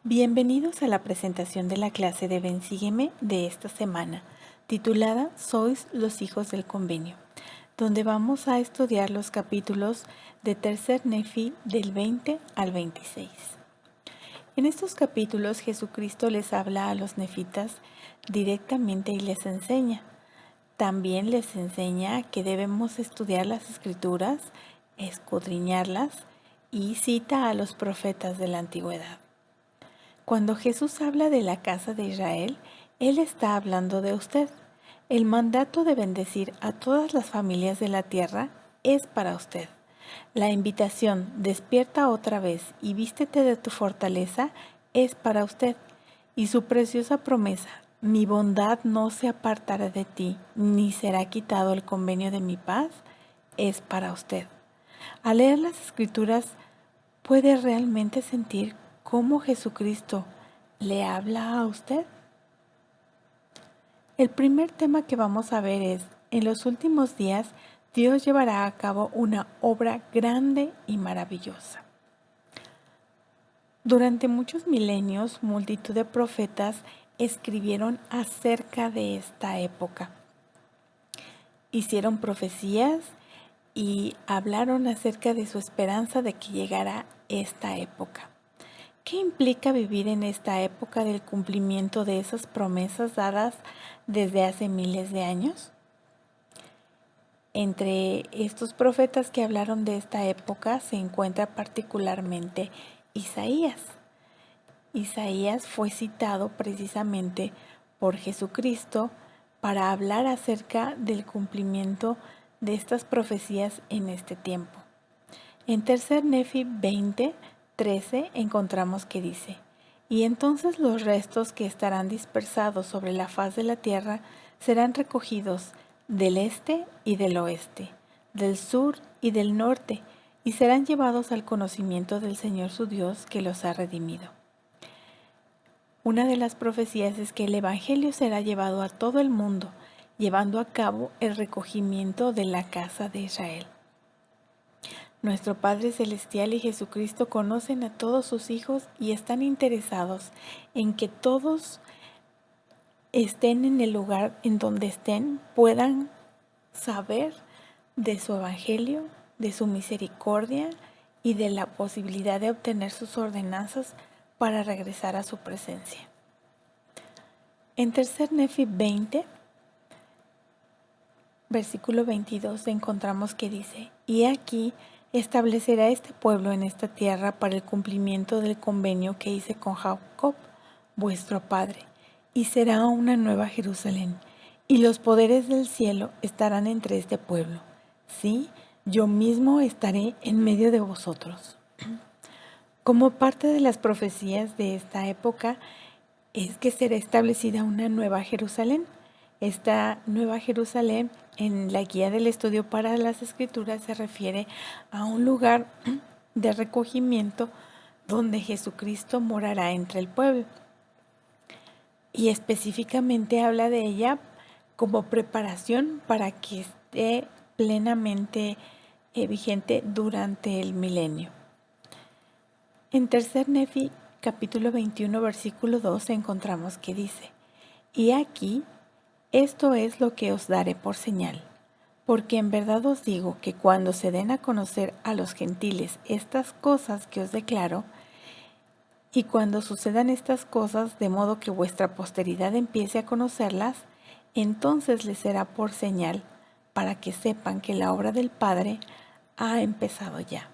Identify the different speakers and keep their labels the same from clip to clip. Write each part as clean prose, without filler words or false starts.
Speaker 1: Bienvenidos a la presentación de la clase de Ven Sígueme de esta semana, titulada Sois los hijos del convenio, donde vamos a estudiar los capítulos de Tercer Nefi del 20 al 26. En estos capítulos Jesucristo les habla a los nefitas directamente y les enseña. También les enseña que debemos estudiar las Escrituras, escudriñarlas y cita a los profetas de la antigüedad. Cuando Jesús habla de la casa de Israel, Él está hablando de usted. El mandato de bendecir a todas las familias de la tierra es para usted. La invitación, despierta otra vez y vístete de tu fortaleza, es para usted. Y su preciosa promesa, mi bondad no se apartará de ti, ni será quitado el convenio de mi paz, es para usted. Al leer las Escrituras, ¿puede realmente sentir cómo Jesucristo le habla a usted? El primer tema que vamos a ver es, en los últimos días, Dios llevará a cabo una obra grande y maravillosa. Durante muchos milenios, multitud de profetas escribieron acerca de esta época. Hicieron profecías y hablaron acerca de su esperanza de que llegara esta época. ¿Qué implica vivir en esta época del cumplimiento de esas promesas dadas desde hace miles de años? Entre estos profetas que hablaron de esta época se encuentra particularmente Isaías. Isaías fue citado precisamente por Jesucristo para hablar acerca del cumplimiento de estas profecías en este tiempo. En Tercer Nefi 20:13 encontramos que dice: y entonces los restos que estarán dispersados sobre la faz de la tierra serán recogidos del este y del oeste, del sur y del norte, y serán llevados al conocimiento del Señor su Dios que los ha redimido. Una de las profecías es que el Evangelio será llevado a todo el mundo, llevando a cabo el recogimiento de la casa de Israel. Nuestro Padre Celestial y Jesucristo conocen a todos sus hijos y están interesados en que todos estén en el lugar en donde estén, puedan saber de su Evangelio, de su misericordia y de la posibilidad de obtener sus ordenanzas para regresar a su presencia. En Tercer Nefi 20, versículo 22, encontramos que dice: y aquí establecerá este pueblo en esta tierra para el cumplimiento del convenio que hice con Jacob, vuestro padre, y será una nueva Jerusalén, y los poderes del cielo estarán entre este pueblo. Sí, yo mismo estaré en medio de vosotros. Como parte de las profecías de esta época es que será establecida una nueva Jerusalén. Esta nueva Jerusalén, en la guía del estudio para las Escrituras, se refiere a un lugar de recogimiento donde Jesucristo morará entre el pueblo. Y específicamente habla de ella como preparación para que esté plenamente vigente durante el milenio. En Tercer Nefi, capítulo 21, versículo 2, encontramos que dice: y aquí, esto es lo que os daré por señal, porque en verdad os digo que cuando se den a conocer a los gentiles estas cosas que os declaro, y cuando sucedan estas cosas, de modo que vuestra posteridad empiece a conocerlas, entonces les será por señal, para que sepan que la obra del Padre ha empezado ya.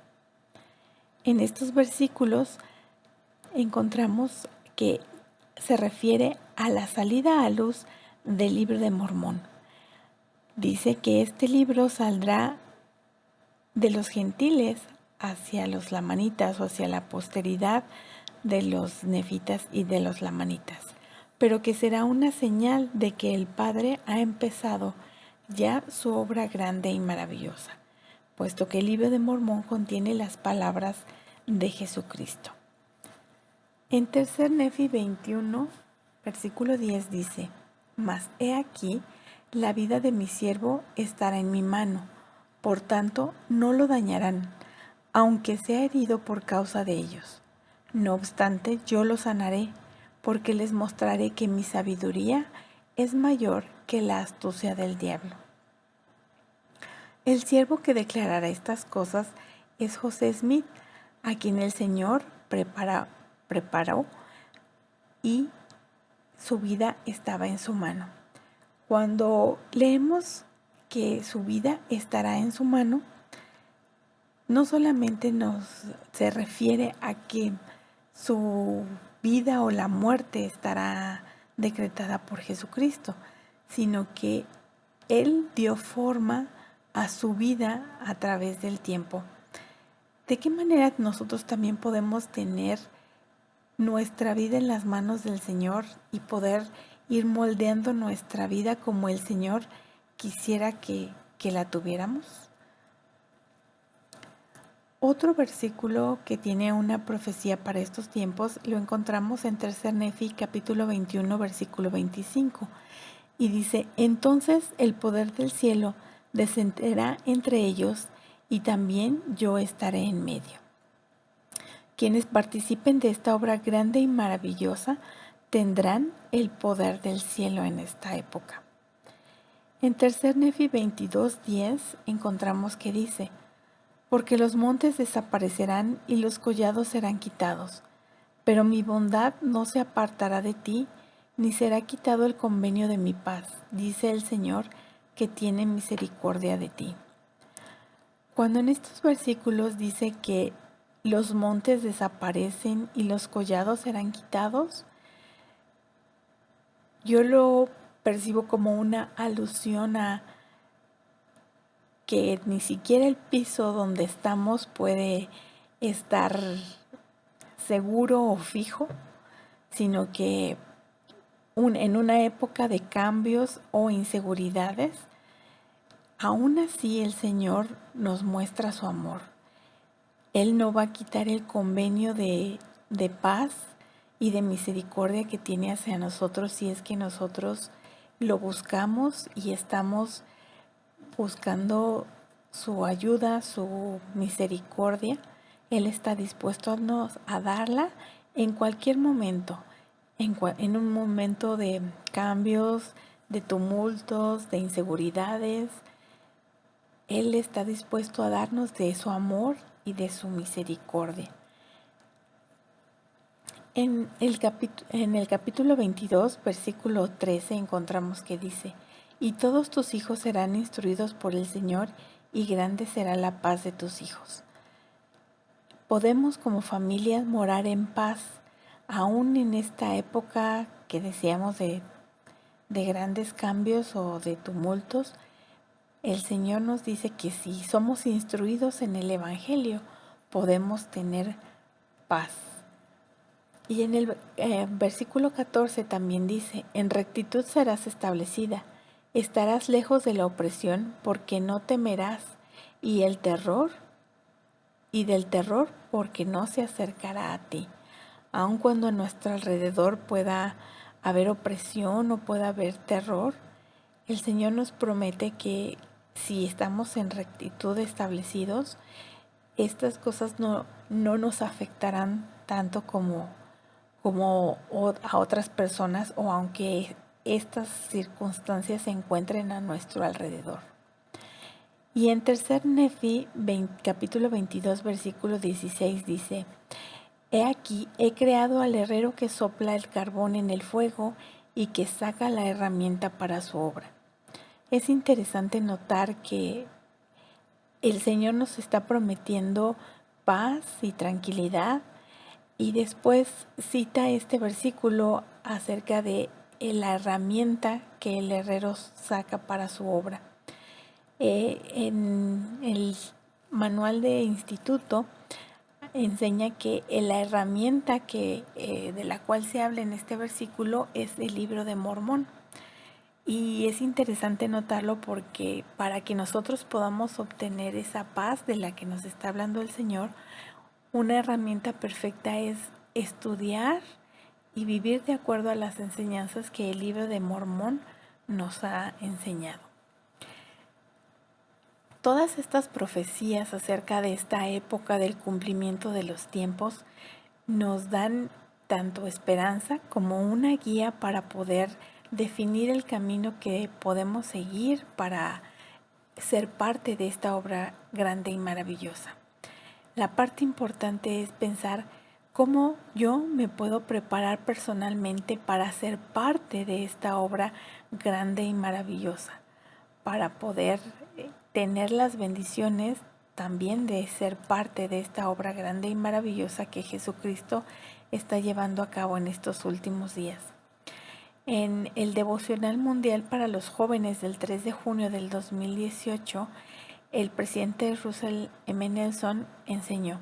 Speaker 1: En estos versículos encontramos que se refiere a la salida a luz del libro de Mormón. Dice que este libro saldrá de los gentiles hacia los lamanitas o hacia la posteridad de los nefitas y de los lamanitas, pero que será una señal de que el Padre ha empezado ya su obra grande y maravillosa, puesto que el libro de Mormón contiene las palabras de Jesucristo. En Tercer Nefi 21, versículo 10 dice: mas he aquí, la vida de mi siervo estará en mi mano, por tanto no lo dañarán, aunque sea herido por causa de ellos. No obstante, yo los sanaré, porque les mostraré que mi sabiduría es mayor que la astucia del diablo. El siervo que declarará estas cosas es José Smith, a quien el Señor preparó y su vida estaba en su mano. Cuando leemos que su vida estará en su mano, no solamente se refiere a que su vida o la muerte estará decretada por Jesucristo, sino que Él dio forma a su vida a través del tiempo. ¿De qué manera nosotros también podemos tener nuestra vida en las manos del Señor y poder ir moldeando nuestra vida como el Señor quisiera que la tuviéramos? Otro versículo que tiene una profecía para estos tiempos lo encontramos en 3 Nefi capítulo 21 versículo 25 y dice: entonces el poder del cielo descenderá entre ellos y también yo estaré en medio. Quienes participen de esta obra grande y maravillosa tendrán el poder del cielo en esta época. En 3 Nefi 22:10 encontramos que dice: porque los montes desaparecerán y los collados serán quitados, pero mi bondad no se apartará de ti, ni será quitado el convenio de mi paz, dice el Señor, que tiene misericordia de ti. Cuando en estos versículos dice que los montes desaparecen y los collados serán quitados, yo lo percibo como una alusión a que ni siquiera el piso donde estamos puede estar seguro o fijo, sino que en una época de cambios o inseguridades, aún así el Señor nos muestra su amor. Él no va a quitar el convenio de paz y de misericordia que tiene hacia nosotros si es que nosotros lo buscamos y estamos buscando su ayuda, su misericordia. Él está dispuesto a darla en cualquier momento, en un momento de cambios, de tumultos, de inseguridades. Él está dispuesto a darnos de su amor y de su misericordia. En el capítulo 22, versículo 13, encontramos que dice: y todos tus hijos serán instruidos por el Señor, y grande será la paz de tus hijos. Podemos como familias morar en paz, aún en esta época que decíamos de grandes cambios o de tumultos. El Señor nos dice que si somos instruidos en el Evangelio, podemos tener paz. Y en el versículo 14 también dice: en rectitud serás establecida, estarás lejos de la opresión, porque no temerás, y del terror, porque no se acercará a ti. Aun cuando a nuestro alrededor pueda haber opresión o pueda haber terror, el Señor nos promete que si estamos en rectitud establecidos, estas cosas no nos afectarán tanto como a otras personas, o aunque estas circunstancias se encuentren a nuestro alrededor. Y en 3 Nefi, capítulo 22, versículo 16 dice: he aquí, he creado al herrero que sopla el carbón en el fuego y que saca la herramienta para su obra. Es interesante notar que el Señor nos está prometiendo paz y tranquilidad, y después cita este versículo acerca de la herramienta que el herrero saca para su obra. En el manual de instituto enseña que la herramienta de la cual se habla en este versículo es el Libro de Mormón. Y es interesante notarlo porque para que nosotros podamos obtener esa paz de la que nos está hablando el Señor, una herramienta perfecta es estudiar y vivir de acuerdo a las enseñanzas que el Libro de Mormón nos ha enseñado. Todas estas profecías acerca de esta época del cumplimiento de los tiempos nos dan tanto esperanza como una guía para poder definir el camino que podemos seguir para ser parte de esta obra grande y maravillosa. La parte importante es pensar cómo yo me puedo preparar personalmente para ser parte de esta obra grande y maravillosa, para poder tener las bendiciones también de ser parte de esta obra grande y maravillosa que Jesucristo está llevando a cabo en estos últimos días. En el devocional mundial para los jóvenes del 3 de junio del 2018, el presidente Russell M. Nelson enseñó: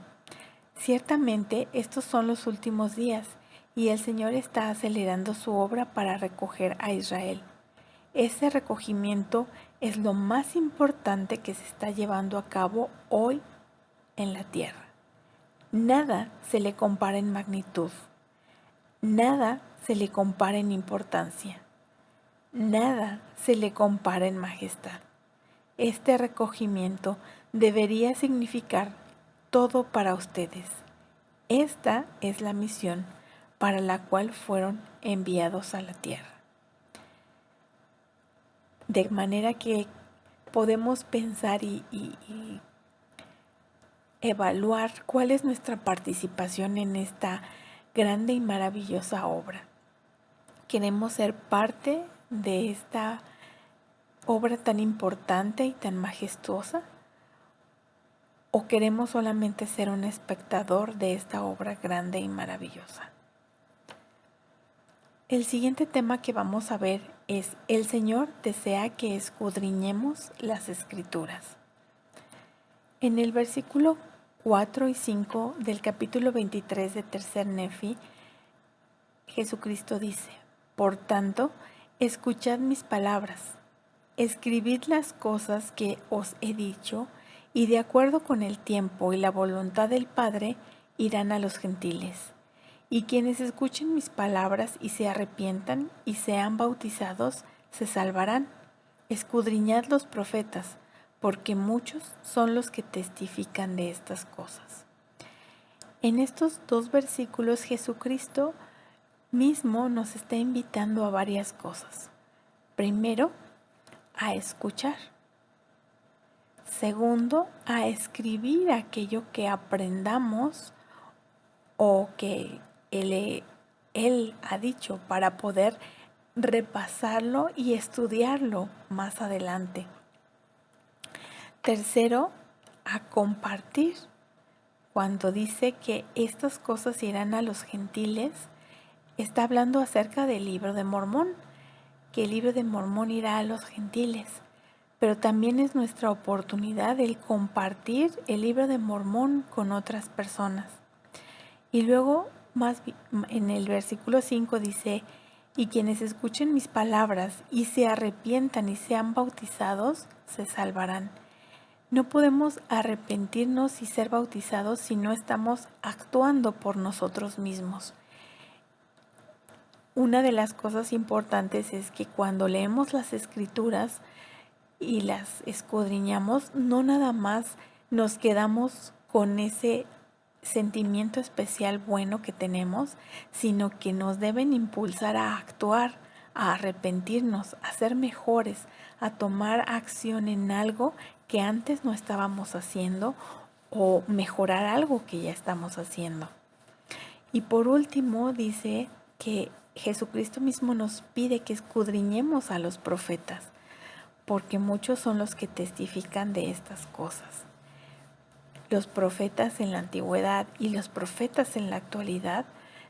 Speaker 1: ciertamente estos son los últimos días y el Señor está acelerando su obra para recoger a Israel. Ese recogimiento es lo más importante que se está llevando a cabo hoy en la tierra. Nada se le compara en magnitud, nada se le compara en importancia, nada se le compara en majestad. Este recogimiento debería significar todo para ustedes. Esta es la misión para la cual fueron enviados a la tierra. De manera que podemos pensar y evaluar cuál es nuestra participación en esta grande y maravillosa obra. ¿Queremos ser parte de esta obra tan importante y tan majestuosa? ¿O queremos solamente ser un espectador de esta obra grande y maravillosa? El siguiente tema que vamos a ver es: el Señor desea que escudriñemos las Escrituras. En el versículo 4 y 5 del capítulo 23 de Tercer Nefi, Jesucristo dice: por tanto, escuchad mis palabras, escribid las cosas que os he dicho, y de acuerdo con el tiempo y la voluntad del Padre, irán a los gentiles. Y quienes escuchen mis palabras y se arrepientan y sean bautizados, se salvarán. Escudriñad los profetas, porque muchos son los que testifican de estas cosas. En estos dos versículos, Jesucristo mismo nos está invitando a varias cosas. Primero, a escuchar. Segundo, a escribir aquello que aprendamos o que Él ha dicho, para poder repasarlo y estudiarlo más adelante. Tercero, a compartir. Cuando dice que estas cosas irán a los gentiles, está hablando acerca del libro de Mormón, que el libro de Mormón irá a los gentiles. Pero también es nuestra oportunidad el compartir el libro de Mormón con otras personas. Y luego, en el versículo 5 dice: y quienes escuchen mis palabras y se arrepientan y sean bautizados, se salvarán. No podemos arrepentirnos y ser bautizados si no estamos actuando por nosotros mismos. Una de las cosas importantes es que cuando leemos las Escrituras y las escudriñamos, no nada más nos quedamos con ese sentimiento especial bueno que tenemos, sino que nos deben impulsar a actuar, a arrepentirnos, a ser mejores, a tomar acción en algo que antes no estábamos haciendo o mejorar algo que ya estamos haciendo. Y por último dice que Jesucristo mismo nos pide que escudriñemos a los profetas, porque muchos son los que testifican de estas cosas. Los profetas en la antigüedad y los profetas en la actualidad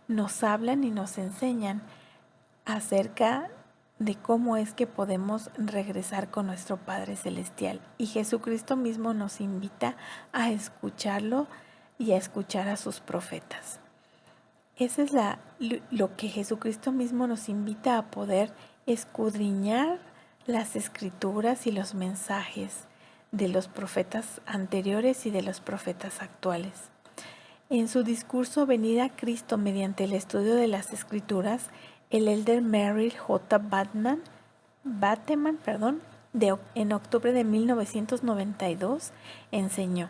Speaker 1: nos hablan y nos enseñan acerca de cómo es que podemos regresar con nuestro Padre Celestial. Y Jesucristo mismo nos invita a escucharlo y a escuchar a sus profetas. Eso es lo que Jesucristo mismo nos invita a poder escudriñar las Escrituras y los mensajes de los profetas anteriores y de los profetas actuales. En su discurso Venida a Cristo mediante el estudio de las Escrituras, el elder Merrill J. Bateman, en octubre de 1992, enseñó: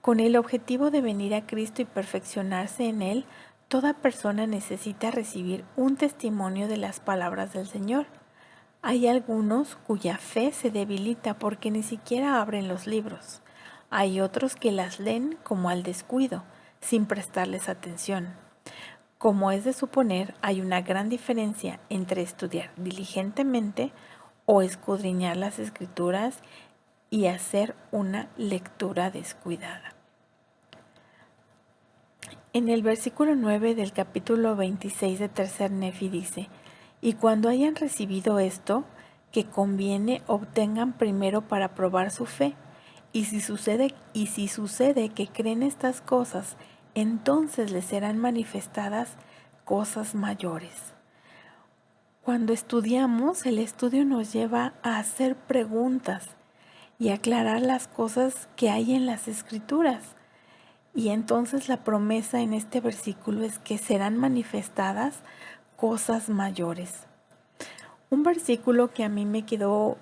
Speaker 1: con el objetivo de venir a Cristo y perfeccionarse en Él, Toda persona necesita recibir un testimonio de las palabras del Señor. Hay algunos cuya fe se debilita porque ni siquiera abren los libros. Hay otros que las leen como al descuido, sin prestarles atención. Como es de suponer, hay una gran diferencia entre estudiar diligentemente o escudriñar las Escrituras y hacer una lectura descuidada. En el versículo 9 del capítulo 26 de Tercer Nefi dice: y cuando hayan recibido esto, que conviene obtengan primero para probar su fe, y si sucede que creen estas cosas, entonces les serán manifestadas cosas mayores. Cuando estudiamos, el estudio nos lleva a hacer preguntas y aclarar las cosas que hay en las Escrituras. Y entonces la promesa en este versículo es que serán manifestadas cosas mayores. Un versículo que a mí me quedó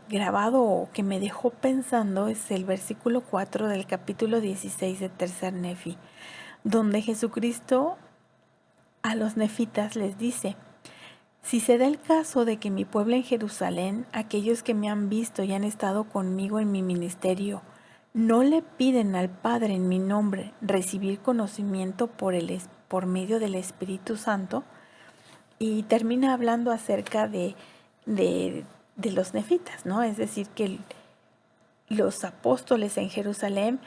Speaker 1: grabado o que me dejó pensando es el versículo 4 del capítulo 16 de Tercer Nefi, donde Jesucristo a los nefitas les dice: si se da el caso de que mi pueblo en Jerusalén, aquellos que me han visto y han estado conmigo en mi ministerio, no le piden al Padre en mi nombre recibir conocimiento por medio del Espíritu Santo, y termina hablando acerca de los nefitas, ¿no? Es decir, que los apóstoles en Jerusalén,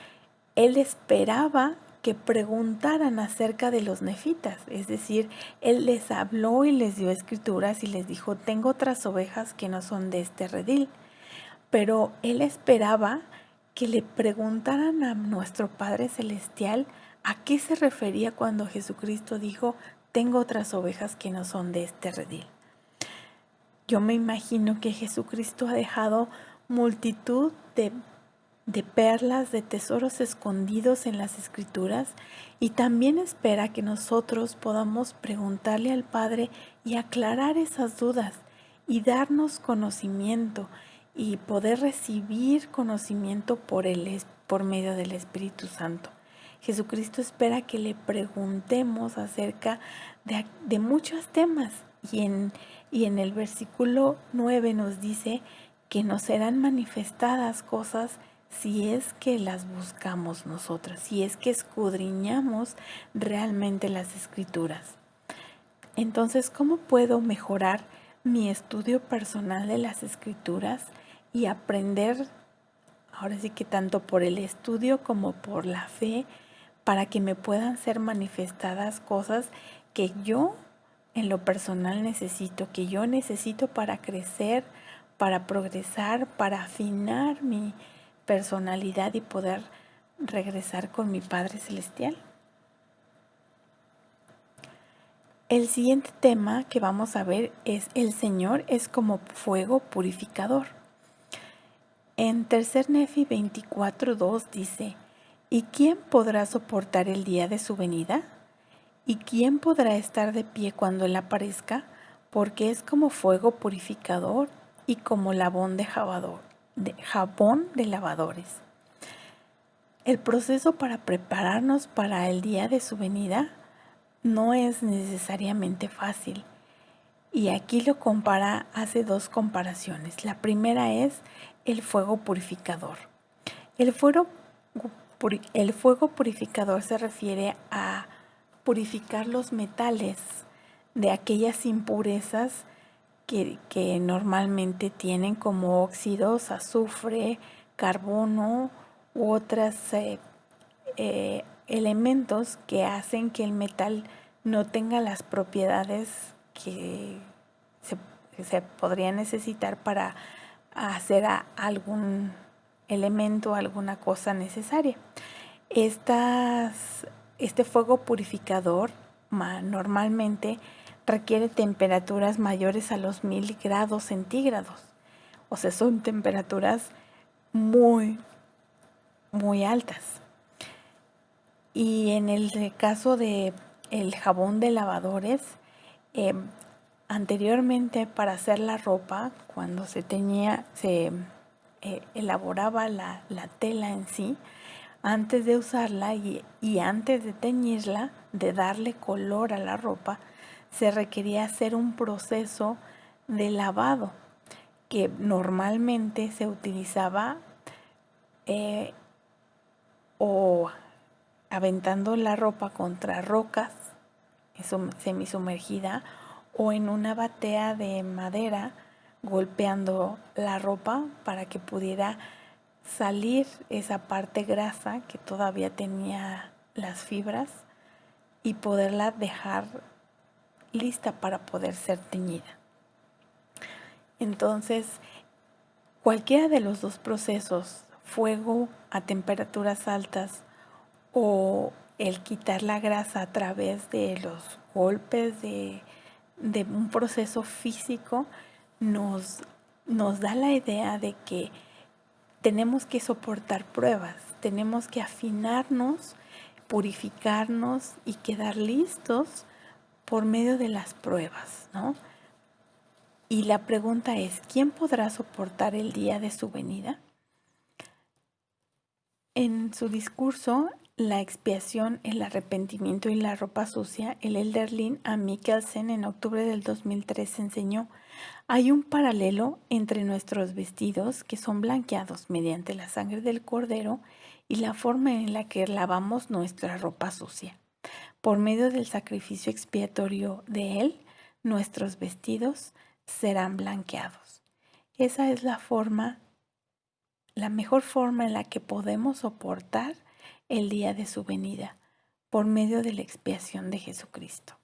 Speaker 1: él esperaba que preguntaran acerca de los nefitas, es decir, él les habló y les dio escrituras y les dijo: tengo otras ovejas que no son de este redil, pero él esperaba que le preguntaran a nuestro Padre Celestial a qué se refería cuando Jesucristo dijo: tengo otras ovejas que no son de este redil. Yo me imagino que Jesucristo ha dejado multitud de perlas, de tesoros escondidos en las Escrituras, y también espera que nosotros podamos preguntarle al Padre y aclarar esas dudas y darnos conocimiento y poder recibir conocimiento por medio del Espíritu Santo. Jesucristo espera que le preguntemos acerca de muchos temas, y en el versículo 9 nos dice que nos serán manifestadas cosas si es que las buscamos nosotras, si es que escudriñamos realmente las Escrituras. Entonces, ¿cómo puedo mejorar mi estudio personal de las Escrituras y aprender, ahora sí que tanto por el estudio como por la fe, para que me puedan ser manifestadas cosas que yo en lo personal que yo necesito para crecer, para progresar, para afinar mi personalidad y poder regresar con mi Padre Celestial? El siguiente tema que vamos a ver es: el Señor es como fuego purificador. En Tercer Nefi 24:2 dice: ¿y quién podrá soportar el día de su venida? ¿Y quién podrá estar de pie cuando Él aparezca? Porque es como fuego purificador y como jabón de lavadores. El proceso para prepararnos para el día de su venida no es necesariamente fácil. Y aquí hace dos comparaciones. La primera es el fuego purificador. El fuego purificador se refiere a purificar los metales de aquellas impurezas que normalmente tienen, como óxidos, azufre, carbono u otros elementos que hacen que el metal no tenga las propiedades que se podría necesitar para hacer algún elemento, alguna cosa necesaria. Este fuego purificador normalmente requiere temperaturas mayores a los 1000 grados centígrados. O sea, son temperaturas muy, muy altas. Y en el caso de el jabón de lavadores, anteriormente, para hacer la ropa, cuando se elaboraba la tela en sí, antes de usarla y antes de teñirla, de darle color a la ropa, se requería hacer un proceso de lavado que normalmente se utilizaba o aventando la ropa contra rocas semisumergida o en una batea de madera golpeando la ropa para que pudiera salir esa parte grasa que todavía tenía las fibras y poderla dejar lista para poder ser teñida. Entonces, cualquiera de los dos procesos, fuego a temperaturas altas o el quitar la grasa a través de los golpes de un proceso físico, nos da la idea de que tenemos que soportar pruebas, tenemos que afinarnos, purificarnos y quedar listos por medio de las pruebas, ¿no? Y la pregunta es, ¿quién podrá soportar el día de su venida? En su discurso, La expiación, el arrepentimiento y la ropa sucia, el elder Lynn A. Mikkelsen en octubre del 2003 enseñó: hay un paralelo entre nuestros vestidos, que son blanqueados mediante la sangre del Cordero, y la forma en la que lavamos nuestra ropa sucia. Por medio del sacrificio expiatorio de Él, nuestros vestidos serán blanqueados. Esa es la mejor forma en la que podemos soportar el día de su venida, por medio de la expiación de Jesucristo.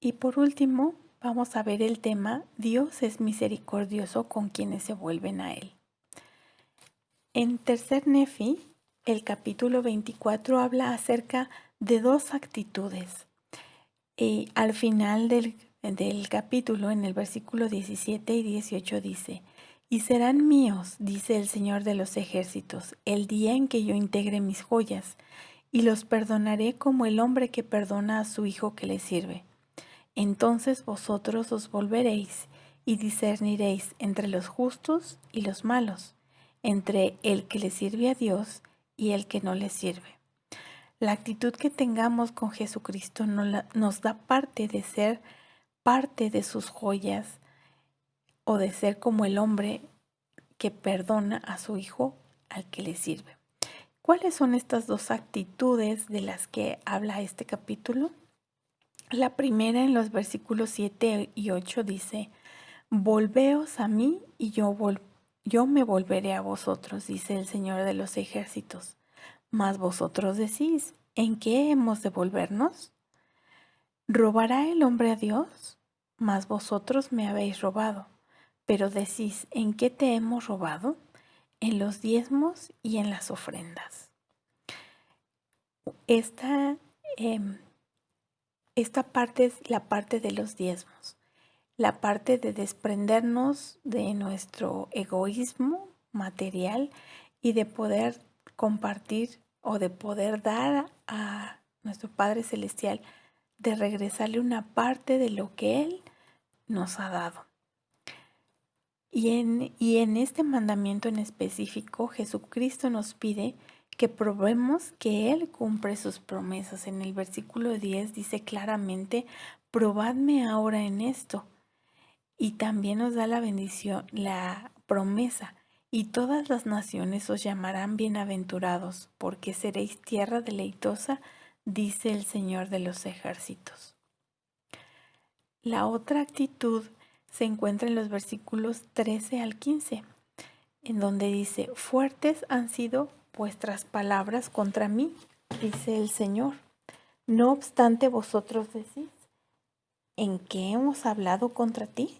Speaker 1: Y por último, vamos a ver el tema: Dios es misericordioso con quienes se vuelven a Él. En Tercer Nefi, el capítulo 24 habla acerca de dos actitudes. Y al final del capítulo, en el versículo 17 y 18 dice: y serán míos, dice el Señor de los ejércitos, el día en que yo integre mis joyas, y los perdonaré como el hombre que perdona a su hijo que le sirve. Entonces vosotros os volveréis y discerniréis entre los justos y los malos, entre el que le sirve a Dios y el que no le sirve. La actitud que tengamos con Jesucristo nos da parte de ser parte de sus joyas, o de ser como el hombre que perdona a su hijo al que le sirve. ¿Cuáles son estas dos actitudes de las que habla este capítulo? La primera, en los versículos 7 y 8, dice: volveos a mí y yo me volveré a vosotros, dice el Señor de los ejércitos. Mas vosotros decís: ¿en qué hemos de volvernos? ¿Robará el hombre a Dios? Mas vosotros me habéis robado. Pero decís: ¿en qué te hemos robado? En los diezmos y en las ofrendas. Esta parte es la parte de los diezmos, la parte de desprendernos de nuestro egoísmo material y de poder compartir o de poder dar a nuestro Padre Celestial, de regresarle una parte de lo que Él nos ha dado. Y en este mandamiento en específico, Jesucristo nos pide que probemos que Él cumple sus promesas. En el versículo 10 dice claramente: probadme ahora en esto. Y también nos da la bendición, la promesa: y todas las naciones os llamarán bienaventurados, porque seréis tierra deleitosa, dice el Señor de los ejércitos. La otra actitud se encuentra en los versículos 13 al 15, en donde dice: fuertes han sido vuestras palabras contra mí, dice el Señor. No obstante, vosotros decís: ¿en qué hemos hablado contra ti?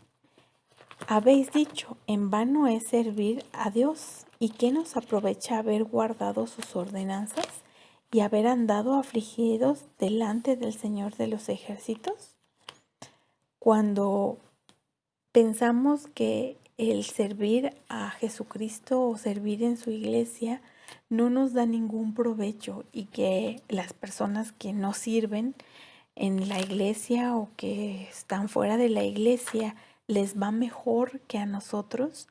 Speaker 1: Habéis dicho: en vano es servir a Dios. ¿Y qué nos aprovecha haber guardado sus ordenanzas y haber andado afligidos delante del Señor de los ejércitos? Cuando pensamos que el servir a Jesucristo o servir en su iglesia no nos da ningún provecho, y que las personas que no sirven en la iglesia o que están fuera de la iglesia les va mejor que a nosotros,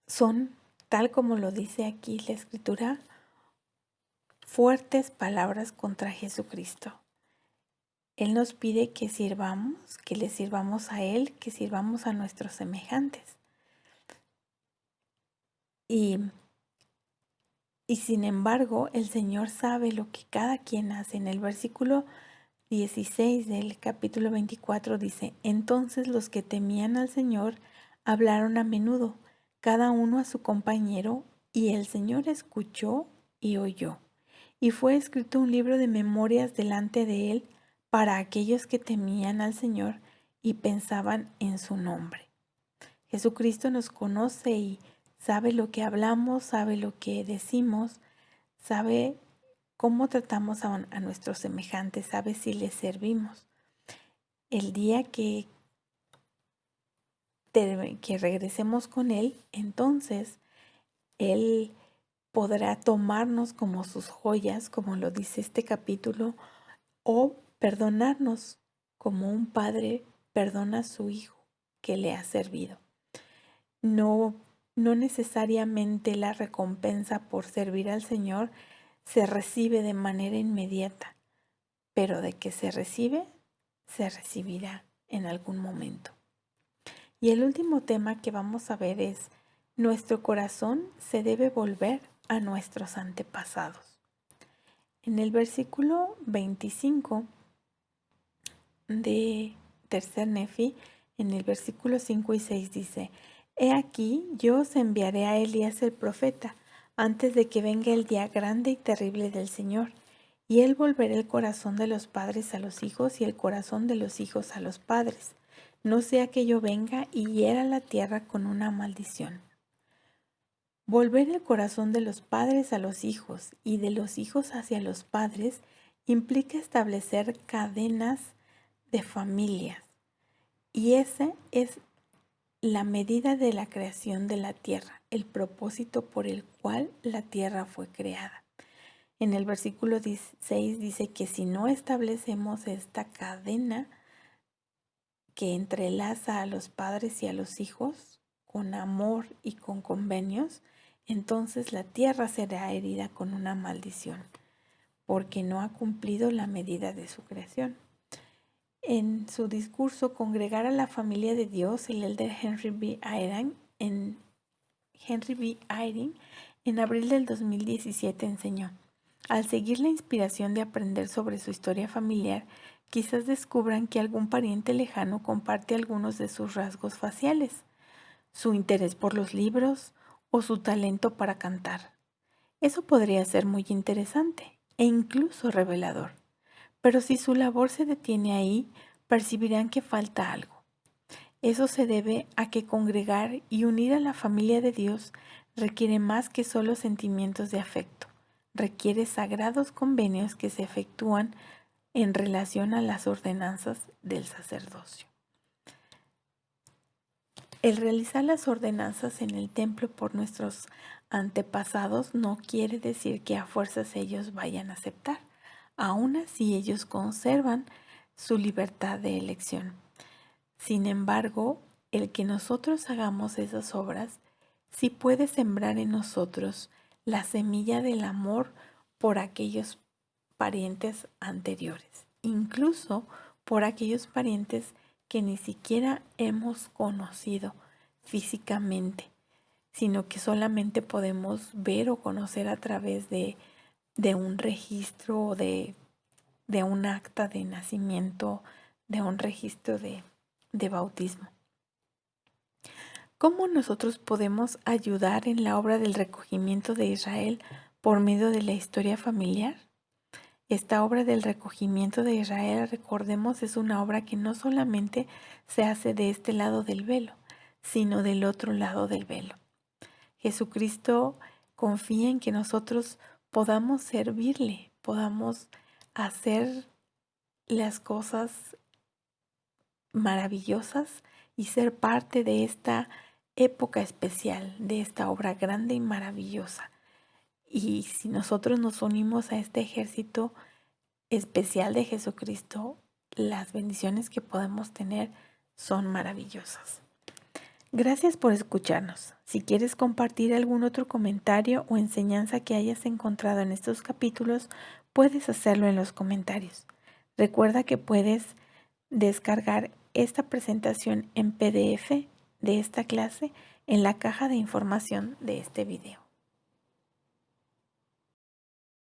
Speaker 1: son tal como lo dice aquí la Escritura, fuertes palabras contra Jesucristo. Él nos pide que sirvamos, que le sirvamos a Él, que sirvamos a nuestros semejantes. Y sin embargo, el Señor sabe lo que cada quien hace. En el versículo 16 del capítulo 24 dice: Entonces los que temían al Señor hablaron a menudo, cada uno a su compañero, y el Señor escuchó y oyó. Y fue escrito un libro de memorias delante de él para aquellos que temían al Señor y pensaban en su nombre. Jesucristo nos conoce y sabe lo que hablamos, sabe lo que decimos, sabe cómo tratamos a nuestros semejantes, sabe si les servimos. El día que regresemos con Él, entonces Él podrá tomarnos como sus joyas, como lo dice este capítulo, o perdonarnos como un padre perdona a su hijo que le ha servido. No necesariamente la recompensa por servir al Señor se recibe de manera inmediata, pero de que se recibe, se recibirá en algún momento. Y el último tema que vamos a ver es: nuestro corazón se debe volver a nuestros antepasados. En el versículo 25 de Tercer Nefi, en el versículo 5 y 6 dice: He aquí, yo os enviaré a Elías el profeta, antes de que venga el día grande y terrible del Señor, y él volverá el corazón de los padres a los hijos y el corazón de los hijos a los padres, no sea que yo venga y hiera la tierra con una maldición. Volver el corazón de los padres a los hijos y de los hijos hacia los padres implica establecer cadenas de familias, y esa es la medida de la creación de la tierra, el propósito por el cual la tierra fue creada. En el versículo 16 dice que si no establecemos esta cadena que entrelaza a los padres y a los hijos con amor y con convenios, entonces la tierra será herida con una maldición, porque no ha cumplido la medida de su creación. En su discurso Congregar a la familia de Dios, el elder Henry B. Eyring en abril del 2017 enseñó: al seguir la inspiración de aprender sobre su historia familiar, quizás descubran que algún pariente lejano comparte algunos de sus rasgos faciales, su interés por los libros o su talento para cantar. Eso podría ser muy interesante e incluso revelador. Pero si su labor se detiene ahí, percibirán que falta algo. Eso se debe a que congregar y unir a la familia de Dios requiere más que solo sentimientos de afecto. Requiere sagrados convenios que se efectúan en relación a las ordenanzas del sacerdocio. El realizar las ordenanzas en el templo por nuestros antepasados no quiere decir que a fuerzas ellos vayan a aceptar. Aún así, ellos conservan su libertad de elección. Sin embargo, el que nosotros hagamos esas obras sí puede sembrar en nosotros la semilla del amor por aquellos parientes anteriores, incluso por aquellos parientes que ni siquiera hemos conocido físicamente, sino que solamente podemos ver o conocer a través de un registro o de un acta de nacimiento, de un registro de bautismo. ¿Cómo nosotros podemos ayudar en la obra del recogimiento de Israel por medio de la historia familiar? Esta obra del recogimiento de Israel, recordemos, es una obra que no solamente se hace de este lado del velo, sino del otro lado del velo. Jesucristo confía en que nosotros podamos servirle, podamos hacer las cosas maravillosas y ser parte de esta época especial, de esta obra grande y maravillosa. Y si nosotros nos unimos a este ejército especial de Jesucristo, las bendiciones que podemos tener son maravillosas. Gracias por escucharnos. Si quieres compartir algún otro comentario o enseñanza que hayas encontrado en estos capítulos, puedes hacerlo en los comentarios. Recuerda que puedes descargar esta presentación en PDF de esta clase en la caja de información de este video.